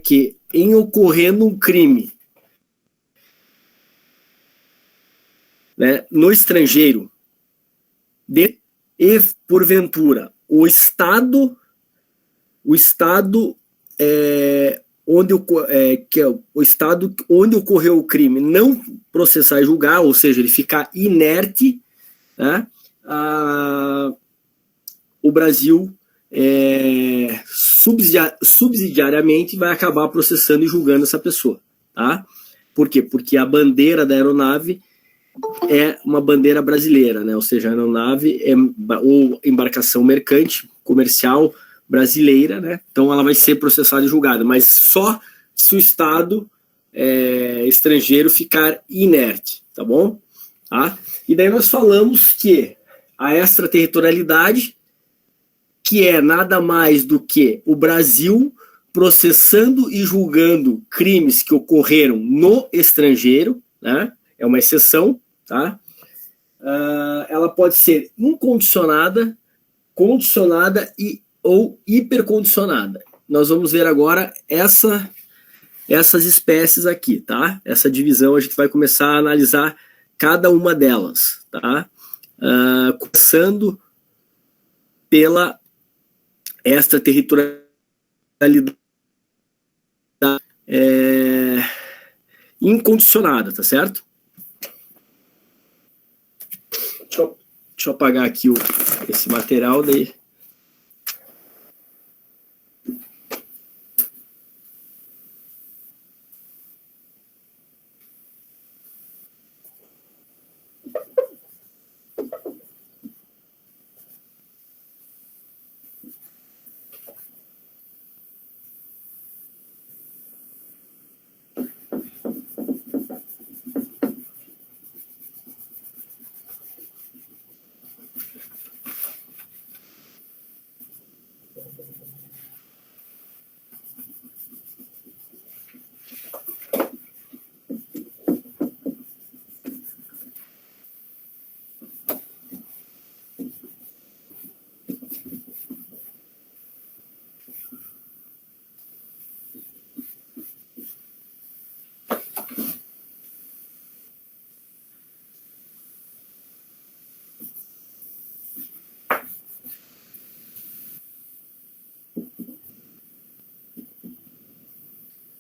que em ocorrendo um crime, né, no estrangeiro, e porventura o estado o estado onde ocorreu o crime não processar e julgar, ou seja, ele ficar inerte, né, o Brasil subsidiariamente vai acabar processando e julgando essa pessoa. Tá? Por quê? Porque a bandeira da aeronave é uma bandeira brasileira, né? Ou seja, a aeronave ou embarcação mercante, comercial brasileira, né? Então ela vai ser processada e julgada, mas só se o Estado estrangeiro ficar inerte, tá bom? Tá? E daí nós falamos que a extraterritorialidade, que é nada mais do que o Brasil processando e julgando crimes que ocorreram no estrangeiro, né? É uma exceção, tá? Ela pode ser incondicionada, condicionada ou hipercondicionada. Nós vamos ver agora essas espécies aqui, tá? Essa divisão a gente vai começar a analisar cada uma delas, tá? Começando pela extraterritorialidade incondicionada, tá certo? Deixa eu apagar aqui esse material daí.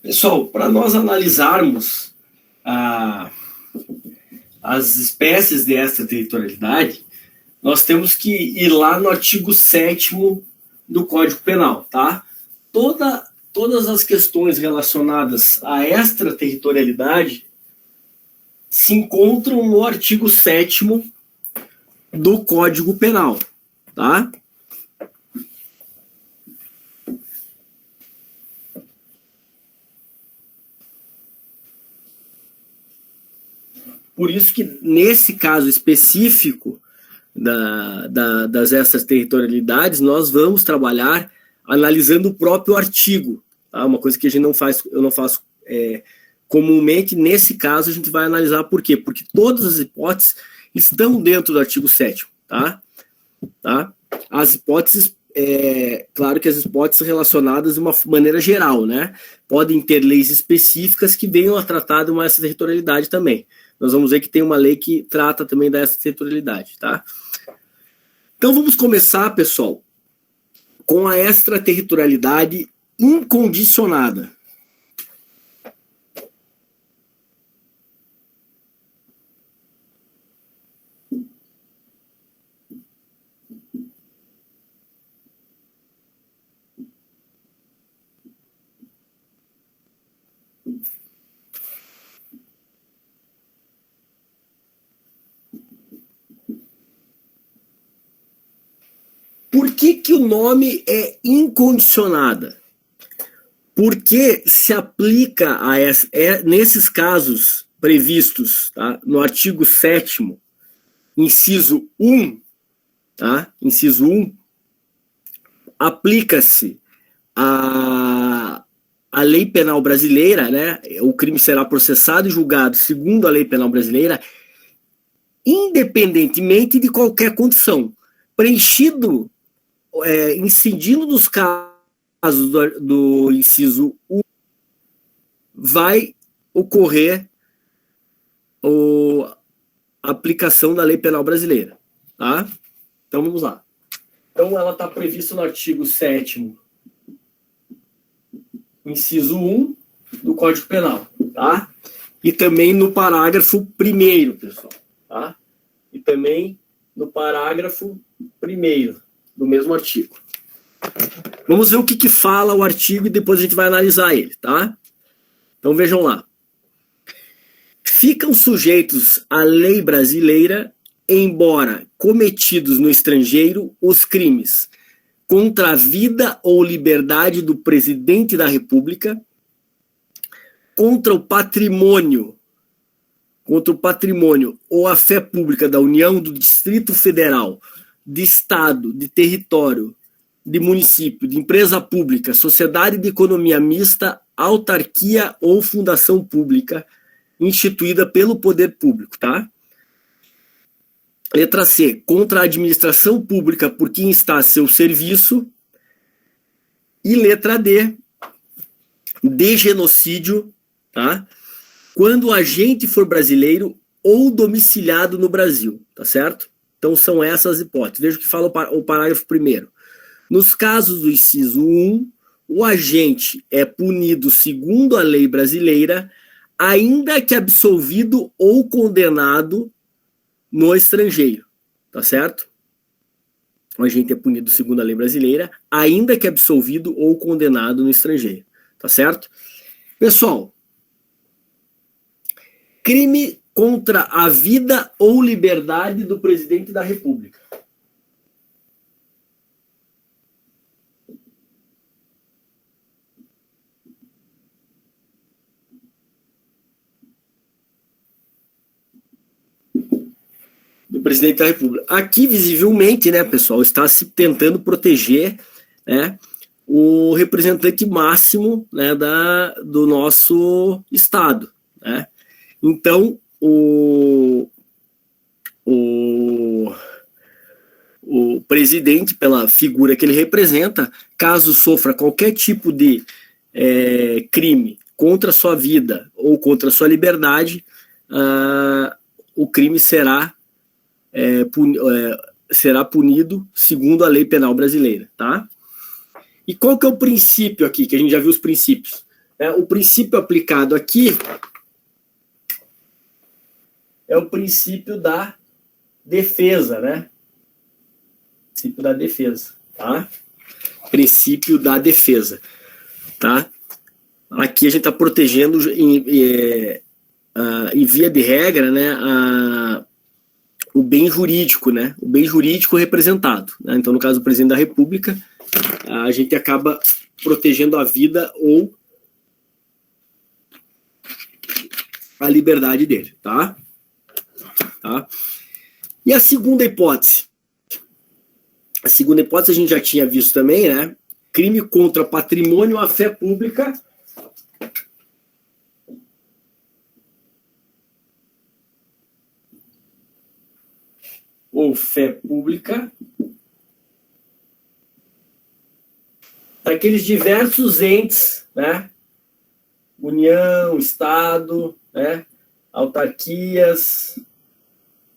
Pessoal, para nós analisarmos as espécies de extraterritorialidade, nós temos que ir lá no artigo 7º do Código Penal, tá? Todas as questões relacionadas à extraterritorialidade se encontram no artigo 7º do Código Penal, tá? Por isso que, nesse caso específico das extraterritorialidades, nós vamos trabalhar analisando o próprio artigo. Tá? Uma coisa que a gente eu não faço comumente. Nesse caso, a gente vai analisar por quê? Porque todas as hipóteses estão dentro do artigo 7º. Tá? As hipóteses, claro que as hipóteses relacionadas de uma maneira geral, né? Podem ter leis específicas que venham a tratar de uma extraterritorialidade também. Nós vamos ver que tem uma lei que trata também da extraterritorialidade, tá? Então vamos começar, pessoal, com a extraterritorialidade incondicionada. Por que o nome é incondicionada? Porque se aplica nesses casos previstos, tá, no artigo 7º, inciso 1, tá, inciso 1, aplica-se a lei penal brasileira, né, o crime será processado e julgado segundo a lei penal brasileira, independentemente de qualquer condição, incidindo nos casos do inciso 1 vai ocorrer a aplicação da lei penal brasileira, tá? Então vamos lá. Então ela está prevista no artigo 7º, inciso 1 do Código Penal, tá? E também no parágrafo 1º, pessoal, tá? E também no parágrafo 1º do mesmo artigo. Vamos ver o que fala o artigo e depois a gente vai analisar ele, tá? Então vejam lá. Ficam sujeitos à lei brasileira, embora cometidos no estrangeiro, os crimes contra a vida ou liberdade do presidente da República, contra o patrimônio ou a fé pública da União, do Distrito Federal, de Estado, de território, de município, de empresa pública, sociedade de economia mista, autarquia ou fundação pública instituída pelo poder público, tá? Letra C, contra a administração pública por quem está a seu serviço. E letra D, de genocídio, tá? Quando o agente for brasileiro ou domiciliado no Brasil, tá certo? Então são essas hipóteses. Veja o que fala o parágrafo 1º. Nos casos do inciso 1, o agente é punido segundo a lei brasileira, ainda que absolvido ou condenado no estrangeiro, tá certo? O agente é punido segundo a lei brasileira, ainda que absolvido ou condenado no estrangeiro, tá certo? Pessoal, crime contra a vida ou liberdade do presidente da República. Do presidente da República. Aqui, visivelmente, né, pessoal, está se tentando proteger, né, o representante máximo, né, do nosso Estado, né? Então, o presidente, pela figura que ele representa, caso sofra qualquer tipo de crime contra a sua vida ou contra a sua liberdade, o crime será punido segundo a lei penal brasileira, tá? E qual que é o princípio aqui, que a gente já viu os princípios? O princípio aplicado aqui é o princípio da defesa, né? Princípio da defesa, tá? Princípio da defesa, tá? Aqui a gente está protegendo, em via de regra, né, o bem jurídico, né? O bem jurídico representado, né? Então, no caso do presidente da República, a gente acaba protegendo a vida ou a liberdade dele, tá? E a segunda hipótese? A segunda hipótese a gente já tinha visto também, né? Crime contra patrimônio ou a fé pública. Ou fé pública. Daqueles diversos entes, né? União, Estado, né? Autarquias,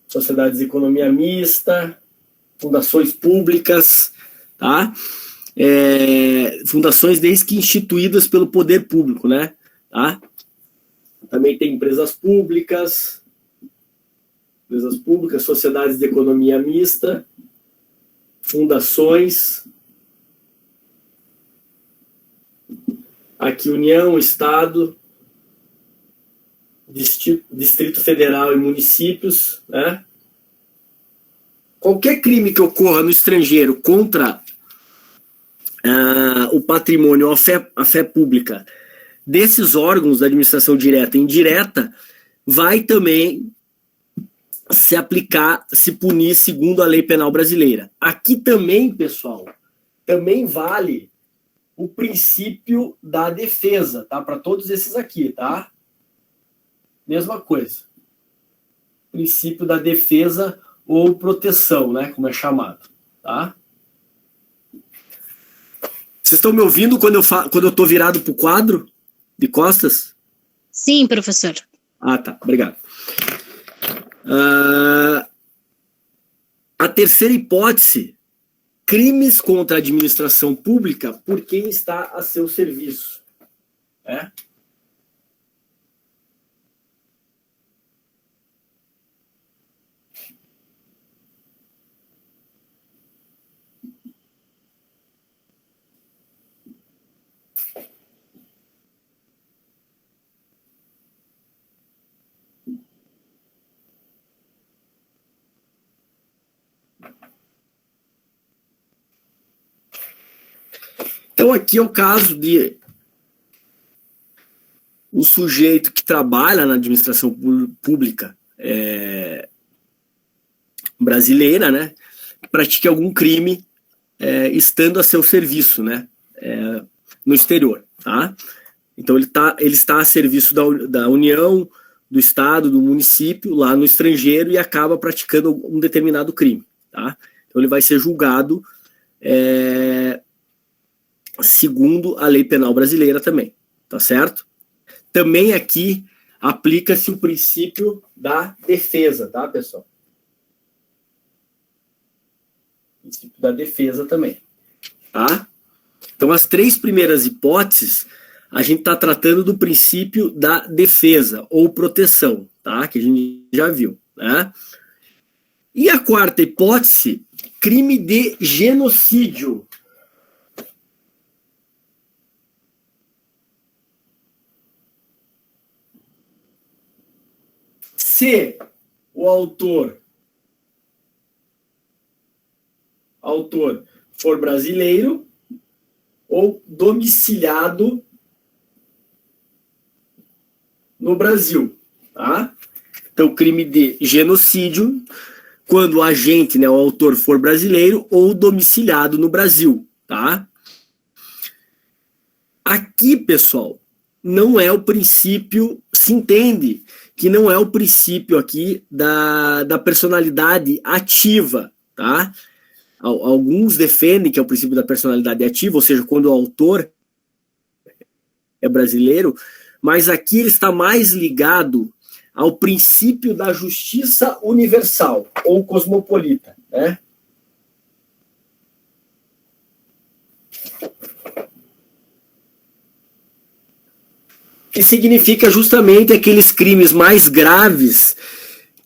sociedades de economia mista, fundações públicas, tá? Fundações desde que instituídas pelo poder público, né? Tá? Também tem empresas públicas, sociedades de economia mista, fundações, aqui União, Estado, Distrito Federal e municípios, né? Qualquer crime que ocorra no estrangeiro contra o patrimônio ou a fé pública desses órgãos da administração direta e indireta vai também se aplicar, se punir segundo a lei penal brasileira. Aqui também, pessoal, também vale o princípio da defesa, tá? Para todos esses aqui, tá? Mesma coisa. Princípio da defesa ou proteção, né? Como é chamado, tá? Vocês estão me ouvindo quando eu tô virado pro quadro de costas? Sim, professor. Ah, tá. Obrigado. A terceira hipótese, crimes contra a administração pública por quem está a seu serviço. Então, aqui é o caso de um sujeito que trabalha na administração pública brasileira, né, que pratique algum crime estando a seu serviço, né, no exterior. Tá? Então, ele está a serviço da União, do Estado, do município, lá no estrangeiro, e acaba praticando um determinado crime. Tá? Então, ele vai ser julgado segundo a lei penal brasileira também, tá certo? Também aqui aplica-se o princípio da defesa, tá, pessoal? O princípio da defesa também, tá? Então, as três primeiras hipóteses, a gente está tratando do princípio da defesa ou proteção, tá? Que a gente já viu, né? E a quarta hipótese, crime de genocídio. Se o autor for brasileiro ou domiciliado no Brasil, tá? Então, crime de genocídio, quando o agente, né, o autor for brasileiro ou domiciliado no Brasil, tá? Aqui, pessoal, não é o princípio, se entende que não é o princípio aqui da personalidade ativa, tá? Alguns defendem que é o princípio da personalidade ativa, ou seja, quando o autor é brasileiro, mas aqui ele está mais ligado ao princípio da justiça universal ou cosmopolita, né? Que significa justamente aqueles crimes mais graves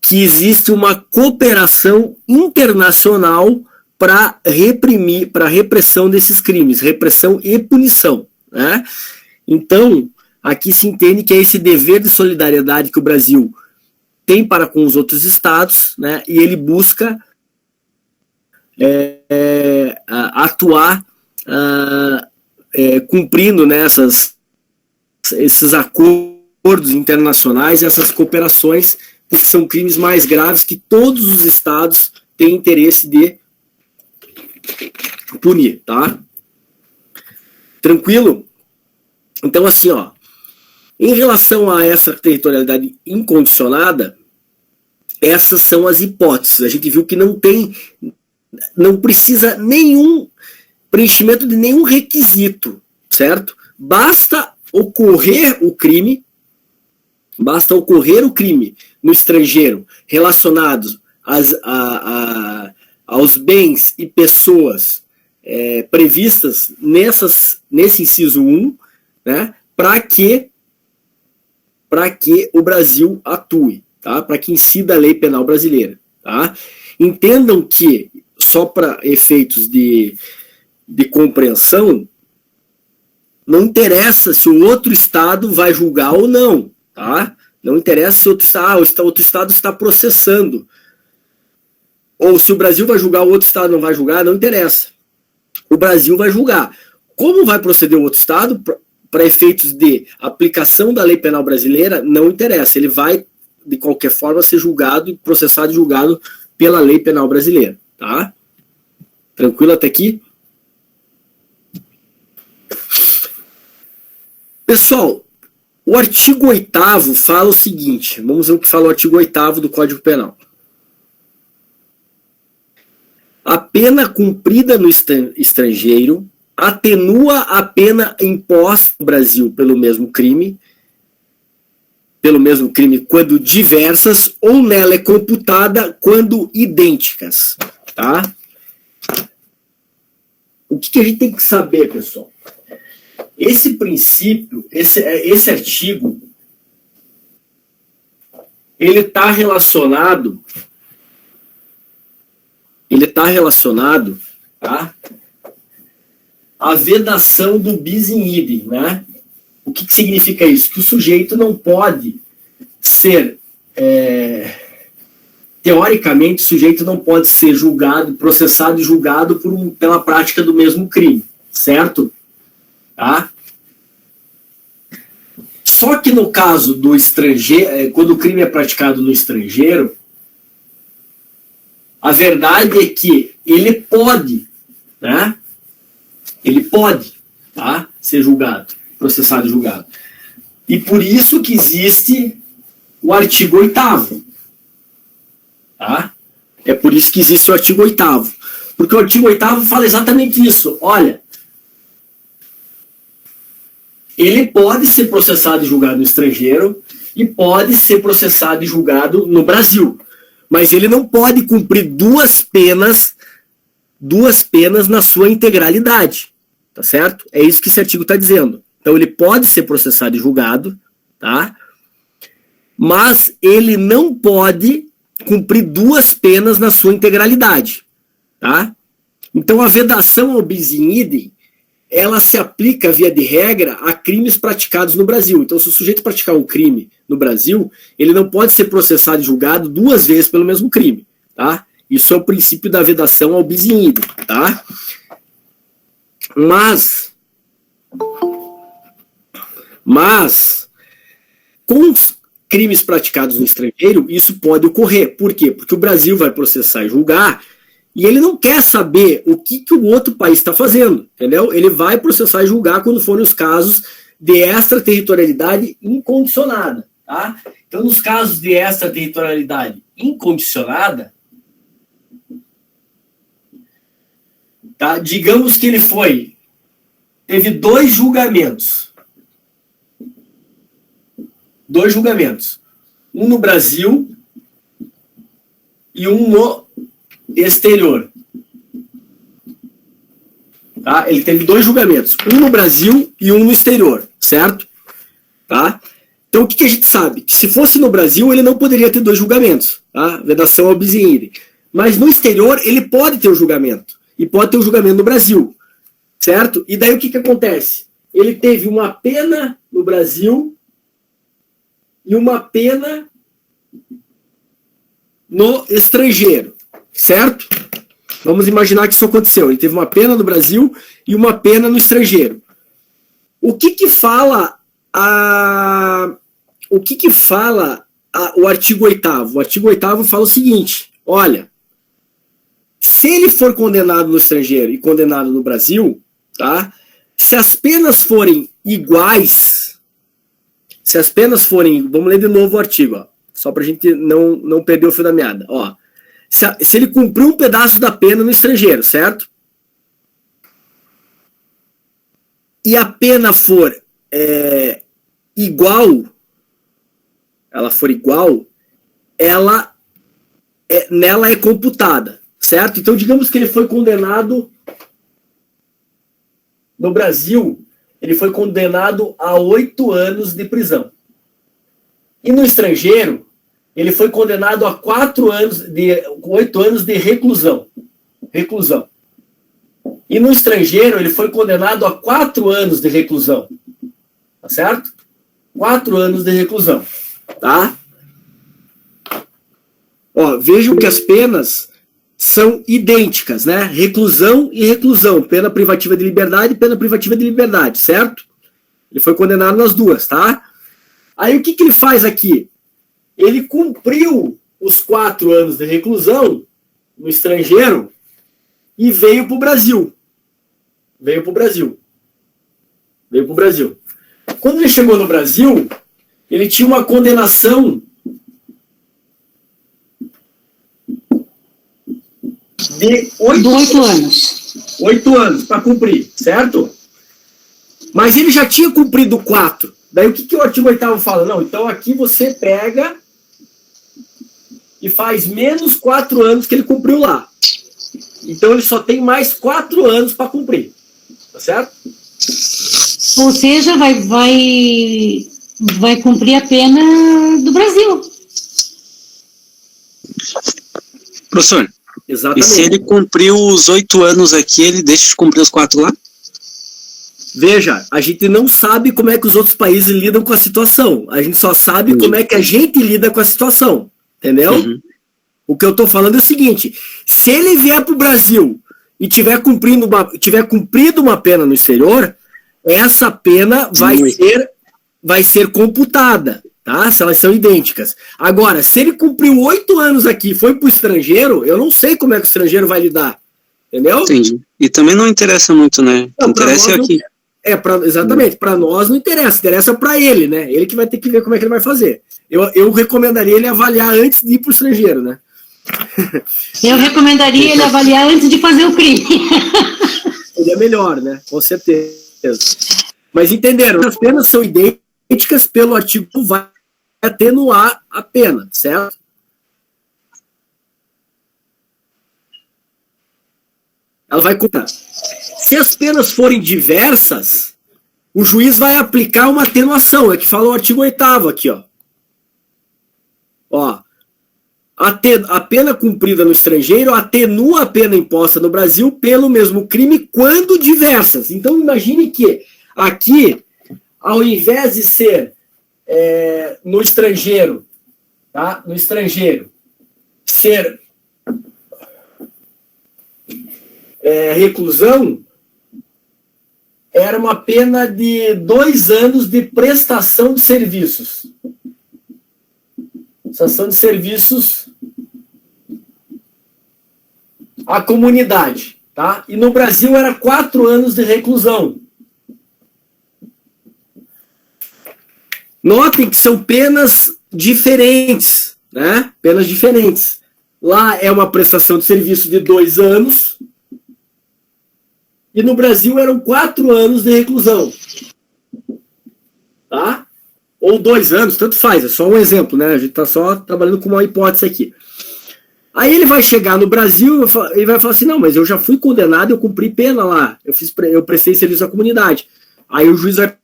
que existe uma cooperação internacional para reprimir, para repressão desses crimes, repressão e punição, né? Então, aqui se entende que é esse dever de solidariedade que o Brasil tem para com os outros estados, né? E ele busca atuar cumprindo, né, esses acordos internacionais, essas cooperações, porque são crimes mais graves que todos os estados têm interesse de punir, tá? Tranquilo? Então, assim, ó, em relação a essa territorialidade incondicionada, essas são as hipóteses. A gente viu que não precisa nenhum preenchimento de nenhum requisito, certo? Basta ocorrer o crime no estrangeiro relacionados aos bens e pessoas previstas nesse inciso 1, né, para que o Brasil atue, tá? Para que incida a lei penal brasileira. Tá? Entendam que, só para efeitos de compreensão, não interessa se o outro estado vai julgar ou não, tá? Não interessa se o outro estado está processando. Ou se o Brasil vai julgar, o outro estado não vai julgar, não interessa. O Brasil vai julgar. Como vai proceder o outro estado, para efeitos de aplicação da lei penal brasileira, não interessa. Ele vai, de qualquer forma, ser julgado, processado e julgado pela lei penal brasileira, tá? Tranquilo até aqui? Pessoal, o artigo 8º fala o seguinte, vamos ver o que fala o artigo 8º do Código Penal. A pena cumprida no estrangeiro atenua a pena imposta no Brasil pelo mesmo crime, pelo mesmo crime quando diversas, ou nela é computada quando idênticas, tá? O que a gente tem que saber, pessoal? Esse princípio, esse artigo, ele está relacionado, tá, à vedação do bis in idem, né? O que significa isso? Que o sujeito não pode ser, teoricamente, o sujeito não pode ser julgado, processado e julgado pela prática do mesmo crime, certo? Tá? Só que no caso do estrangeiro, quando o crime é praticado no estrangeiro, a verdade é que ele pode, né? Ele pode, tá, ser julgado, processado e julgado. E por isso que existe o artigo 8º. Tá? É por isso que existe o artigo 8º. Porque o artigo 8º fala exatamente isso. Olha, ele pode ser processado e julgado no estrangeiro e pode ser processado e julgado no Brasil. Mas ele não pode cumprir duas penas na sua integralidade. Tá certo? É isso que esse artigo está dizendo. Então ele pode ser processado e julgado, tá? Mas ele não pode cumprir duas penas na sua integralidade, tá? Então a vedação ao bis in idem, ela se aplica, via de regra, a crimes praticados no Brasil. Então, se o sujeito praticar um crime no Brasil, ele não pode ser processado e julgado duas vezes pelo mesmo crime, tá? Isso é o princípio da vedação ao bis in idem, tá? Mas com os crimes praticados no estrangeiro, isso pode ocorrer. Por quê? Porque o Brasil vai processar e julgar e ele não quer saber o que o outro país está fazendo, entendeu? Ele vai processar e julgar quando forem os casos de extraterritorialidade incondicionada, tá? Então, nos casos de extraterritorialidade incondicionada, tá? Digamos que ele teve dois julgamentos. Um no Brasil e um no exterior. Tá? Ele teve dois julgamentos. Um no Brasil e um no exterior. Certo? Tá? Então o que a gente sabe? Que se fosse no Brasil, ele não poderia ter dois julgamentos. Tá? Vedação ao bis in idem. Mas no exterior, ele pode ter o julgamento. E pode ter o julgamento no Brasil. Certo? E daí o que acontece? Ele teve uma pena no Brasil e uma pena no estrangeiro, certo? Vamos imaginar que isso aconteceu. Ele teve uma pena no Brasil e uma pena no estrangeiro. O que fala o artigo 8º? O artigo 8º fala o seguinte: olha, se ele for condenado no estrangeiro e condenado no Brasil, tá? Se as penas forem iguais, vamos ler de novo o artigo, ó, só para a gente não perder o fio da meada. Ó, se ele cumpriu um pedaço da pena no estrangeiro, certo? E a pena for igual, nela é computada, certo? Então, digamos que ele foi condenado no Brasil, ele foi condenado a 8 anos de prisão. E no estrangeiro, ele foi condenado a 8 anos de reclusão. E no estrangeiro, ele foi condenado a 4 anos de reclusão. Tá certo? 4 anos de reclusão. Tá? Ó, vejam que as penas são idênticas, né? Reclusão e reclusão. Pena privativa de liberdade e pena privativa de liberdade, certo? Ele foi condenado nas duas, tá? Aí o que ele faz aqui? Ele cumpriu os 4 anos de reclusão no estrangeiro e veio para o Brasil. Quando ele chegou no Brasil, ele tinha uma condenação de 8 anos para cumprir, certo? Mas ele já tinha cumprido 4 Daí o que o artigo 8º fala? Não, então aqui você pega e faz menos 4 anos que ele cumpriu lá. Então ele só tem mais 4 anos para cumprir. Tá certo? Ou seja, vai cumprir a pena do Brasil. Professor, exatamente. E se ele cumpriu os 8 anos aqui, ele deixa de cumprir os 4 lá? Veja, a gente não sabe como é que os outros países lidam com a situação. A gente só sabe como é que a gente lida com a situação. Entendeu? Uhum. O que eu estou falando é o seguinte: se ele vier para o Brasil e tiver cumprido uma pena no exterior, essa pena vai ser computada, tá? Se elas são idênticas. Agora, se ele cumpriu 8 anos aqui e foi para o estrangeiro, eu não sei como é que o estrangeiro vai lidar. Entendeu? Entendi. E também não interessa muito, né? O que interessa é aqui. Exatamente, para nós não interessa para ele, né? Ele que vai ter que ver como é que ele vai fazer. Eu recomendaria ele avaliar antes de ir para o estrangeiro, né? Eu recomendaria ele avaliar antes de fazer o crime. Seria melhor, né? Com certeza. Mas entenderam? As penas são idênticas, pelo artigo vai atenuar a pena, certo? Ela vai contar. Se as penas forem diversas, o juiz vai aplicar uma atenuação. É que fala o artigo 8º aqui, ó. Ó. A pena cumprida no estrangeiro atenua a pena imposta no Brasil pelo mesmo crime quando diversas. Então imagine que aqui, ao invés de ser no estrangeiro, tá? No estrangeiro, ser reclusão, era uma pena de 2 anos de prestação de serviços. Prestação de serviços à comunidade, tá? E no Brasil era 4 anos de reclusão. Notem que são penas diferentes, né? Penas diferentes. Lá é uma prestação de serviço de 2 anos e no Brasil eram 4 anos de reclusão, tá? Ou 2 anos, tanto faz, é só um exemplo, né? A gente está só trabalhando com uma hipótese aqui. Aí ele vai chegar no Brasil e vai falar assim, não, mas eu já fui condenado, eu cumpri pena lá, eu prestei serviço à comunidade. Aí o juiz vai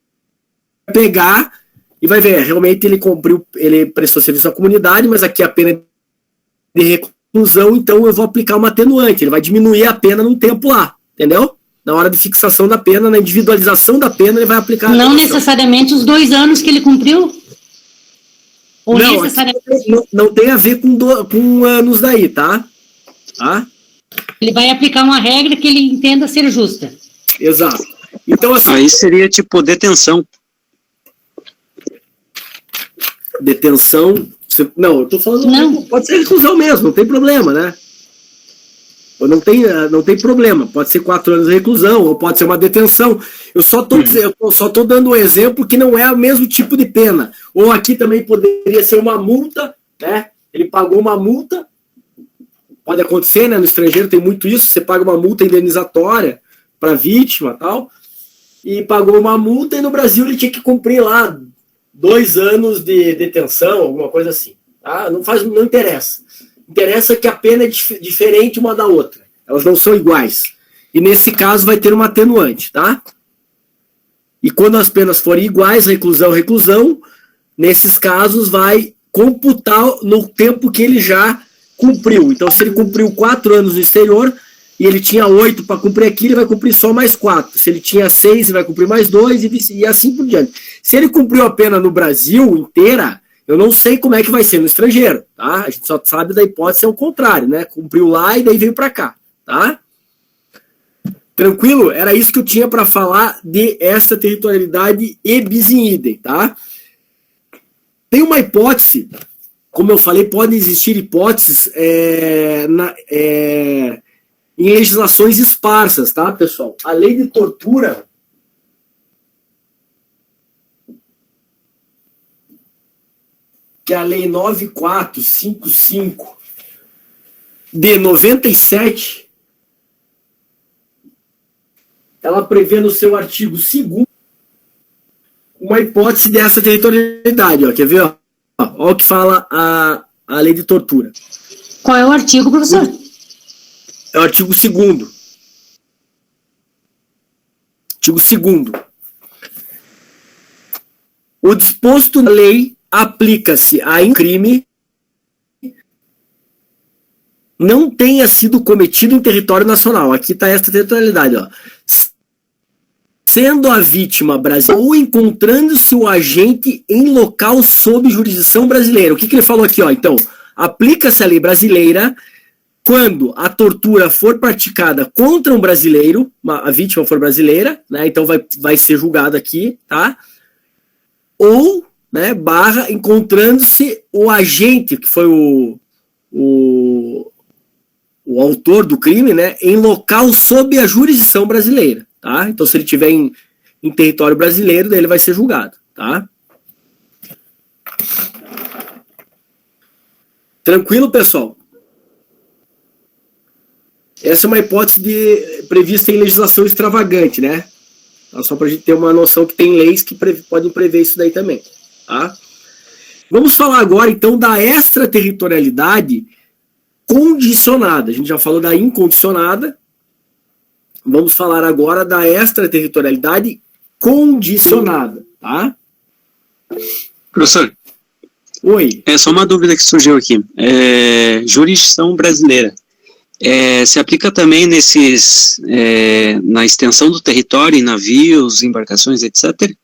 pegar e vai ver, realmente ele prestou serviço à comunidade, mas aqui a pena é de reclusão, então eu vou aplicar uma atenuante, ele vai diminuir a pena num tempo lá, entendeu? Na hora de fixação da pena, na individualização da pena, ele vai aplicar... Não necessariamente os 2 anos que ele cumpriu? Ou não, necessariamente... não tem a ver com anos daí, tá? Ele vai aplicar uma regra que ele entenda ser justa. Exato. Então, assim... Aí seria tipo detenção. Detenção... Não, eu tô falando... Não. Pode ser reclusão mesmo, não tem problema, né? Não tem problema, pode ser 4 anos de reclusão, ou pode ser uma detenção. Eu só tô dando um exemplo que não é o mesmo tipo de pena. Ou aqui também poderia ser uma multa, né? Ele pagou uma multa, pode acontecer, né? No estrangeiro tem muito isso, você paga uma multa indenizatória para a vítima e tal, e pagou uma multa e no Brasil ele tinha que cumprir lá 2 anos de detenção, alguma coisa assim. Tá? Não interessa. Interessa que a pena é diferente uma da outra. Elas não são iguais. E nesse caso vai ter uma atenuante, tá? E quando as penas forem iguais, reclusão, nesses casos vai computar no tempo que ele já cumpriu. Então, se ele cumpriu 4 anos no exterior e ele tinha 8 para cumprir aqui, ele vai cumprir só mais 4. Se ele tinha 6, ele vai cumprir mais 2 e assim por diante. Se ele cumpriu a pena no Brasil inteira, eu não sei como é que vai ser no estrangeiro, tá? A gente só sabe da hipótese ao contrário, né? Cumpriu lá e daí veio para cá, tá? Tranquilo? Era isso que eu tinha para falar de extraterritorialidade e bis in idem, tá? Tem uma hipótese, como eu falei, podem existir hipóteses em legislações esparsas, tá, pessoal? A lei de tortura... que é a Lei 9455 de 97, ela prevê no seu artigo 2º uma hipótese dessa territorialidade, ó, quer ver? Ó, o que fala a lei de tortura. Qual é o artigo, professor? É o artigo 2º. Artigo 2º. O disposto na lei aplica-se a crime não tenha sido cometido em território nacional. Aqui está esta territorialidade, ó. Sendo a vítima brasileira ou encontrando-se o agente em local sob jurisdição brasileira. O que ele falou aqui, ó? Então, aplica-se a lei brasileira quando a tortura for praticada contra um brasileiro, a vítima for brasileira, né? Então vai ser julgado aqui, tá? Ou, né, barra, encontrando-se o agente, que foi o autor do crime, né, em local sob a jurisdição brasileira, tá? Então, se ele estiver em território brasileiro, daí ele vai ser julgado, tá? Tranquilo, pessoal? Essa é uma hipótese prevista em legislação extravagante, né? Só para a gente ter uma noção que tem leis que podem prever isso daí também, tá? Vamos falar agora, então, da extraterritorialidade condicionada. A gente já falou da incondicionada. Vamos falar agora da extraterritorialidade condicionada, tá? Professor. Oi. É só uma dúvida que surgiu aqui. Jurisdição brasileira. Se aplica também na extensão do território, em navios, embarcações, etc.?